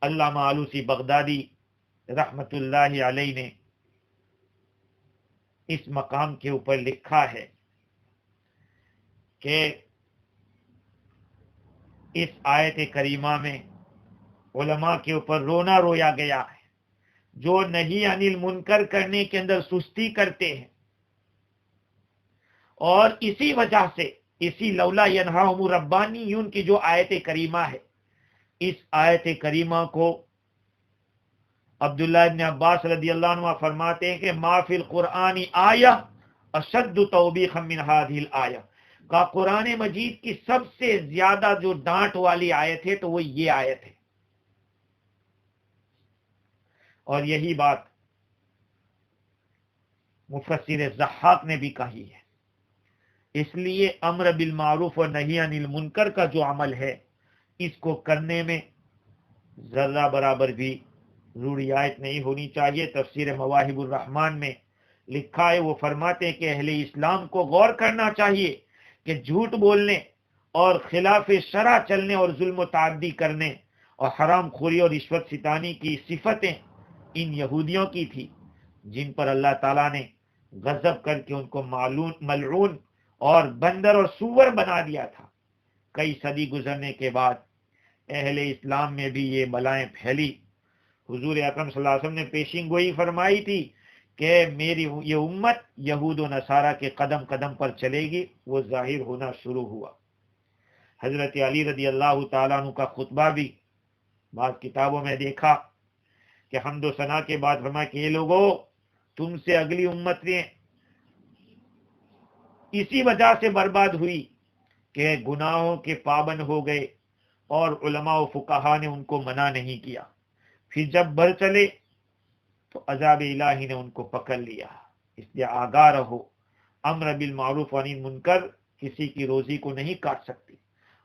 علامہ آلوسی بغدادی رحمت اللہ علیہ نے اس مقام کے اوپر لکھا ہے کہ اس آیت کریمہ میں علماء کے اوپر رونا رویا گیا ہے جو نہی عن المنکر کرنے کے اندر سستی کرتے ہیں، اور اسی وجہ سے اسی لولا ینہاہم الربانیون کی جو آیت کریمہ ہے، اس آیت کریمہ کو عبداللہ ابن عباس رضی اللہ عنہ فرماتے ہیں کہ ما فی القرآن آیہ اشد توبیخا من هذه الآیہ، کا قرآن مجید کی سب سے زیادہ جو ڈانٹ والی آیت ہے تو وہ یہ آیت ہے۔ اور یہی بات مفسر ضحاک نے بھی کہی ہے۔ اس لیے امر بالمعروف اور نہی عن المنکر کا جو عمل ہے، اس کو کرنے میں ذرہ برابر بھی رعایت نہیں ہونی چاہیے۔ تفسیر مواہب الرحمن میں لکھا ہے، وہ فرماتے ہیں کہ اہل اسلام کو غور کرنا چاہیے کہ جھوٹ بولنے اور خلاف شرع چلنے اور ظلم و تعدی کرنے اور حرام خوری اور رشوت ستانی کی صفتیں ان یہودیوں کی تھی، جن پر اللہ تعالیٰ نے غضب کر کے ان کو ملعون اور بندر اور سور بنا دیا تھا۔ کئی صدی گزرنے کے بعد اہل اسلام میں بھی یہ بلائیں پھیلی۔ حضور اکرم صلی اللہ علیہ وسلم نے پیشین گوئی فرمائی تھی کہ میری یہ امت یہود و نصارہ کے قدم قدم پر چلے گی، وہ ظاہر ہونا شروع ہوا۔ حضرت علی رضی اللہ تعالیٰ عنہ کا خطبہ بھی بعض کتابوں میں دیکھا کہ حمد و ثنا کے بعد فرمایا کہ یہ لوگوں، تم سے اگلی امتیں اسی وجہ سے برباد ہوئی کہ گناہوں کے پابند ہو گئے اور علماء و فقہا نے ان کو منع نہیں کیا، پھر جب بڑھ چلے تو عذاب الہی نے ان کو پکڑ لیا۔ اس لیے آگاہ رہو، امر بالمعروف و نہی عن المنکر کسی کی روزی کو نہیں کاٹ سکتی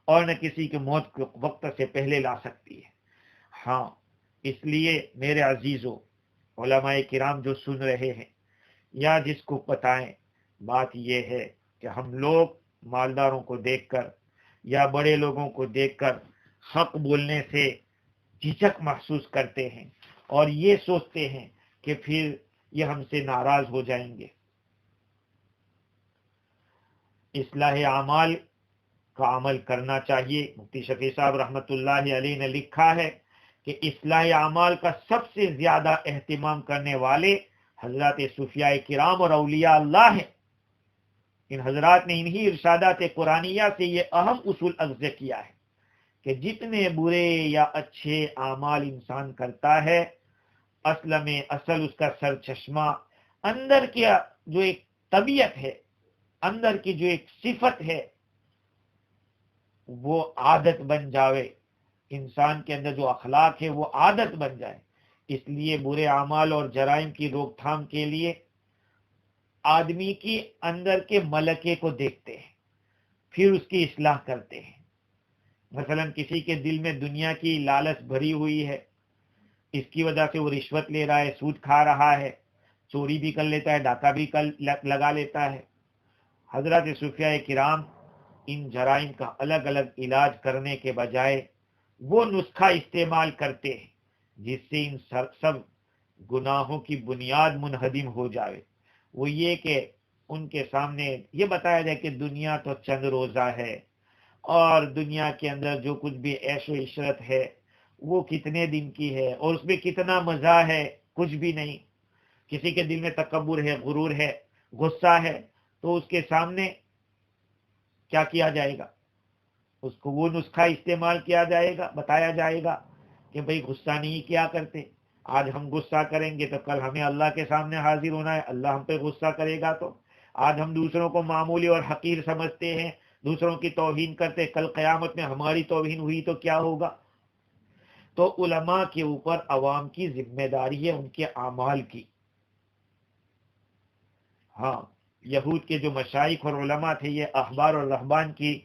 اور نہ کسی کی موت کو وقت سے پہلے لا سکتی ہے۔ ہاں، اس لیے میرے عزیزو، علماء کرام جو سن رہے ہیں یا جس کو بتائیں، بات یہ ہے کہ ہم لوگ مالداروں کو دیکھ کر یا بڑے لوگوں کو دیکھ کر حق بولنے سے جھجک محسوس کرتے ہیں اور یہ سوچتے ہیں کہ پھر یہ ہم سے ناراض ہو جائیں گے۔ اصلاح اعمال کا عمل کرنا چاہیے۔ مفتی شفیع صاحب رحمت اللہ علیہ نے لکھا ہے کہ اصلاح اعمال کا سب سے زیادہ اہتمام کرنے والے حضرات صوفیاء کرام اور اولیاء اللہ ہیں۔ ان حضرات نے انہی ارشادات قرآنیہ سے یہ اہم اصول اخذ کیا ہے کہ جتنے برے یا اچھے اعمال انسان کرتا ہے، اصل اس کا سر چشمہ اندر کی جو ایک طبیعت ہے، اندر کی جو ایک صفت ہے، وہ عادت بن جاوے۔ انسان کے اندر جو اخلاق ہے وہ عادت بن جائے۔ اس لیے برے اعمال اور جرائم کی روک تھام کے لیے آدمی کی اندر کے ملکے کو دیکھتے ہیں، پھر اس کی اصلاح کرتے ہیں۔ مثلا کسی کے دل میں دنیا کی لالچ بھری ہوئی ہے، اس کی وجہ سے وہ رشوت لے رہا ہے، سود کھا رہا ہے، چوری بھی کر لیتا ہے، ڈاکہ بھی لگا لیتا ہے۔ حضرات صوفیاء کرام ان جرائم کا الگ الگ علاج کرنے کے بجائے وہ نسخہ استعمال کرتے ہیں جس سے ان سب گناہوں کی بنیاد منہدم ہو جائے۔ وہ یہ کہ ان کے سامنے یہ بتایا جائے کہ دنیا تو چند روزہ ہے، اور دنیا کے اندر جو کچھ بھی عیش و عشرت ہے وہ کتنے دن کی ہے، اور اس میں کتنا مزہ ہے، کچھ بھی نہیں۔ کسی کے دل میں تکبر ہے، غرور ہے، غصہ ہے، تو اس کے سامنے کیا کیا جائے گا؟ اس کو وہ نسخہ استعمال کیا جائے گا، بتایا جائے گا کہ بھئی غصہ نہیں کیا کرتے، آج ہم غصہ کریں گے تو کل ہمیں اللہ کے سامنے حاضر ہونا ہے، اللہ ہم پہ غصہ کرے گا۔ تو آج ہم دوسروں کو معمولی اور حقیر سمجھتے ہیں، دوسروں کی توہین کرتے، کل قیامت میں ہماری توہین ہوئی تو کیا ہوگا؟ تو علماء کے اوپر عوام کی ذمہ داری ہے ان کے اعمال کی۔ ہاں، یہود کے جو مشائخ اور علماء تھے، یہ احبار اور رہبان کی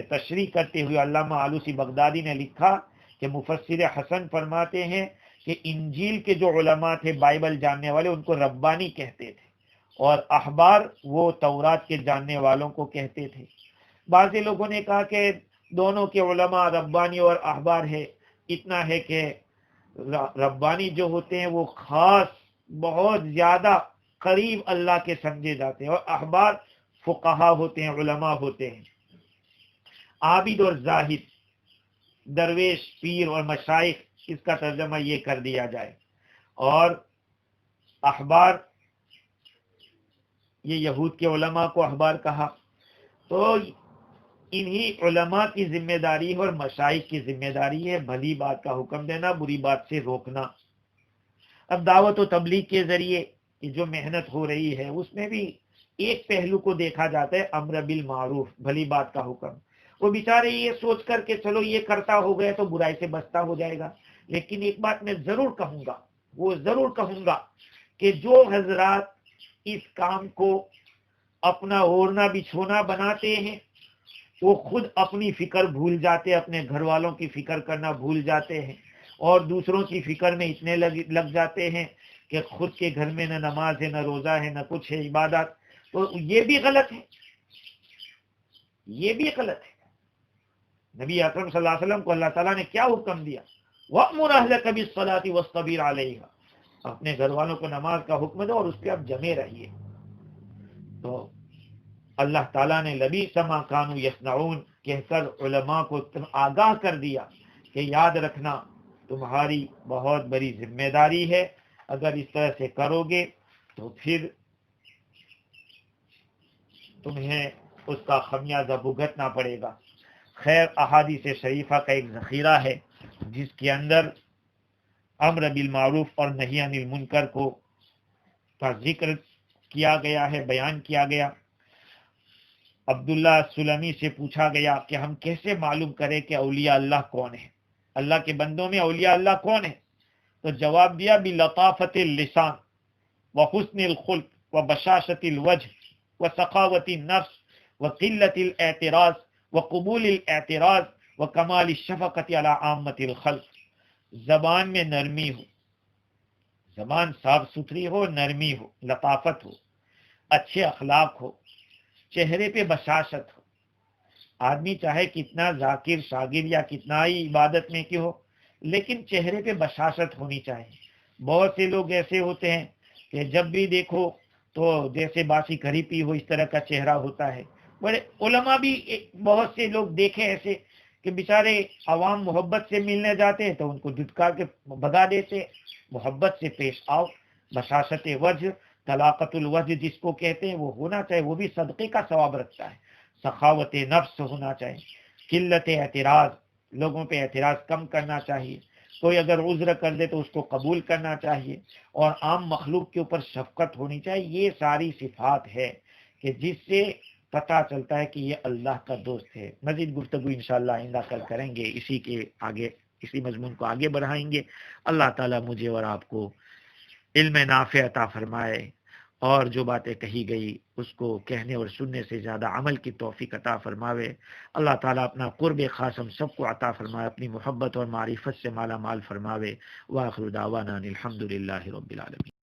تشریح کرتے ہوئے علامہ آلوسی بغدادی نے لکھا کہ مفسر حسن فرماتے ہیں کہ انجیل کے جو علماء تھے، بائبل جاننے والے، ان کو ربانی کہتے تھے، اور احبار وہ تورات کے جاننے والوں کو کہتے تھے۔ بعض لوگوں نے کہا کہ دونوں کے علماء ربانی اور احبار ہے، اتنا ہے کہ ربانی جو ہوتے ہیں وہ خاص بہت زیادہ قریب اللہ کے سمجھے جاتے ہیں، اور احبار فقہا ہوتے ہیں، علماء ہوتے ہیں۔ عابد اور زاہد، درویش، پیر اور مشائخ، اس کا ترجمہ یہ کر دیا جائے، اور احبار، یہ یہود کے علماء کو احبار کہا، تو انہی علماء کی ذمہ داری ہے اور مشائخ کی ذمہ داری ہے بھلی بات کا حکم دینا، بری بات سے روکنا۔ اب دعوت و تبلیغ کے ذریعے جو محنت ہو رہی ہے، اس میں بھی ایک پہلو کو دیکھا جاتا ہے، امر بالمعروف، بھلی بات کا حکم۔ وہ بیچارے یہ سوچ کر کہ چلو یہ کرتا ہو گئے تو برائی سے بچتا ہو جائے گا، لیکن ایک بات میں ضرور کہوں گا، وہ ضرور کہوں گا کہ جو حضرات اس کام کو اپنا اوڑھنا بچھونا بناتے ہیں، وہ خود اپنی فکر بھول جاتے، اپنے گھر والوں کی فکر کرنا بھول جاتے ہیں، اور دوسروں کی فکر میں اتنے لگ جاتے ہیں کہ خود کے گھر میں نہ نماز ہے، نہ روزہ ہے، نہ کچھ ہے عبادت۔ تو یہ بھی غلط ہے، یہ بھی غلط ہے۔ نبی اکرم صلی اللہ علیہ وسلم کو اللہ تعالیٰ نے کیا حکم دیا؟ وَأْمُرْ أَهْلَكَ بِالصَّلَاةِ وَاصْطَبِرْ عَلَيْهَا، اپنے گھر والوں کو نماز کا حکم دو اور اس پہ آپ جمے رہیے۔ تو اللہ تعالیٰ نے لبئس ما كانوا يصنعون کہہ کر علماء کو آگاہ کر دیا کہ یاد رکھنا تمہاری بہت بڑی ذمہ داری ہے، اگر اس طرح سے کرو گے تو پھر تمہیں اس کا خمیازہ بھگتنا پڑے گا۔ خیر، احادیث شریفہ کا ایک ذخیرہ ہے جس کے اندر امر بالمعروف اور نہی عن المنکر کا ذکر کیا گیا ہے، بیان کیا گیا۔ عبداللہ سلمی سے پوچھا گیا کہ ہم کیسے معلوم کریں کہ اولیاء اللہ کون ہیں، اللہ کے بندوں میں اولیاء اللہ کون ہیں؟ تو جواب دیا، بلطافت اللسان وحسن الخلق وبشاشت الوجه وسخاوت النفس وقلت الاعتراض وقبول الاعتراض وکمال الشفقت علی عامت الخلق۔ زبان میں نرمی ہو، زبان صاف ستھری ہو، نرمی ہو، لطافت ہو، اچھے اخلاق ہو، چہرے پہ بشاشت ہو۔ آدمی چاہے کتنا ذاکر شاگر یا کتنا ہی عبادت میں کیوں ہو، لیکن چہرے پہ بشاشت ہونی چاہیے۔ بہت سے لوگ ایسے ہوتے ہیں کہ جب بھی دیکھو تو جیسے باسی کری پی ہو، اس طرح کا چہرہ ہوتا ہے۔ بڑے علماء بھی بہت سے لوگ دیکھے ایسے کہ بیچارے عوام محبت سے ملنے جاتے ہیں تو ان کو دھتکار کے بھگا دیتے۔ محبت سے پیش آؤ، بشاشت وجہ، طلاقت الوجہ جس کو کہتے ہیں وہ ہونا چاہیے، وہ بھی صدقے کا ثواب رکھتا ہے۔ سخاوت نفس ہونا چاہیے، قلت اعتراض، لوگوں پہ اعتراض کم کرنا چاہیے، کوئی اگر عذر کر دے تو اس کو قبول کرنا چاہیے، اور عام مخلوق کے اوپر شفقت ہونی چاہیے۔ یہ ساری صفات ہے کہ جس سے پتہ چلتا ہے کہ یہ اللہ کا دوست ہے۔ مزید گفتگو انشاءاللہ آئندہ کل کریں گے، اسی کے آگے، اسی مضمون کو آگے بڑھائیں گے۔ اللہ تعالیٰ مجھے اور آپ کو علم نافع عطا فرمائے، اور جو باتیں کہی گئی اس کو کہنے اور سننے سے زیادہ عمل کی توفیق عطا فرماوے۔ اللہ تعالیٰ اپنا قرب خاص ہم سب کو عطا فرمائے، اپنی محبت اور معرفت سے مالا مال فرماوے۔ وآخر دعوانا الحمدللہ رب العالمین۔